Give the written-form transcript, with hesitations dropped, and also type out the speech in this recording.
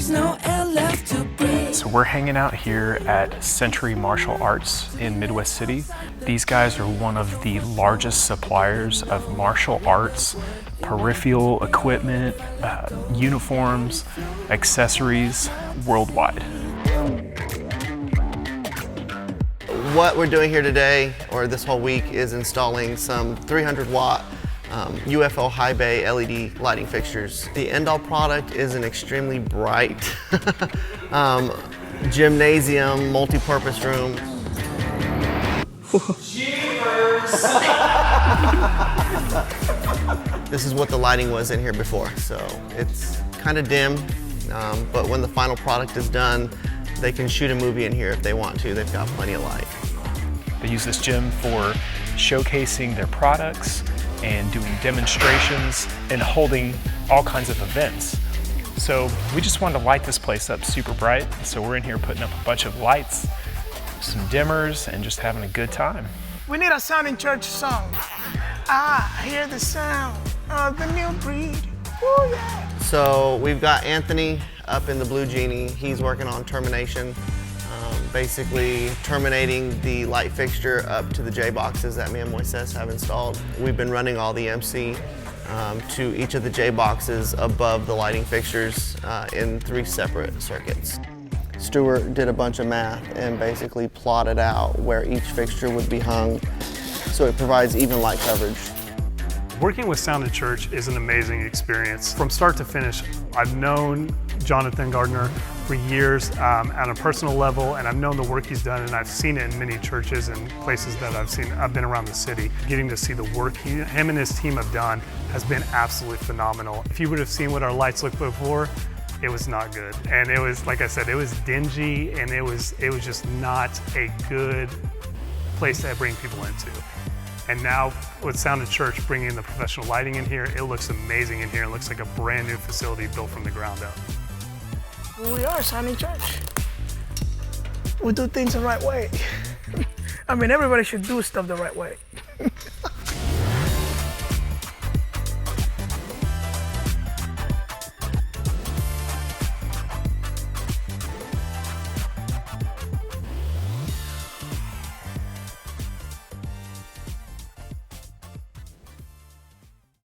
there's no air left to breathe. So we're hanging out here at Century Martial Arts in Midwest City. These guys are one of the largest suppliers of martial arts, peripheral equipment, uniforms, accessories worldwide. What we're doing here today, or this whole week, is installing some 300-watt UFO high bay LED lighting fixtures. The end-all product is an extremely bright gymnasium, multi-purpose room. This is what the lighting was in here before, so it's kind of dim, but when the final product is done, they can shoot a movie in here if they want to. They've got plenty of light. They use this gym for showcasing their products and doing demonstrations and holding all kinds of events. So we just wanted to light this place up super bright. So we're in here putting up a bunch of lights, some dimmers, and just having a good time. We need a sound in church song. I hear the sound of the new breed. Woo, yeah. So we've got Anthony up in the Blue Genie. He's working on termination, basically terminating the light fixture up to the J-boxes that me and Moises have installed. We've been running all the MC to each of the J-boxes above the lighting fixtures in 3 separate circuits. Stuart did a bunch of math and basically plotted out where each fixture would be hung so it provides even light coverage. Working with Sound in Church is an amazing experience. From start to finish, I've known Jonathan Gardner for years at a personal level, and I've known the work he's done, and I've seen it in many churches and places that I've been around the city. Getting to see the work him and his team have done has been absolutely phenomenal. If you would have seen what our lights looked before, it was not good. And it was, like I said, it was dingy, and it was just not a good place to bring people into. And now with Sound in Church bringing the professional lighting in here, it looks amazing in here. It looks like a brand new facility built from the ground up. We are Sound in Church. We do things the right way. I mean, everybody should do stuff the right way.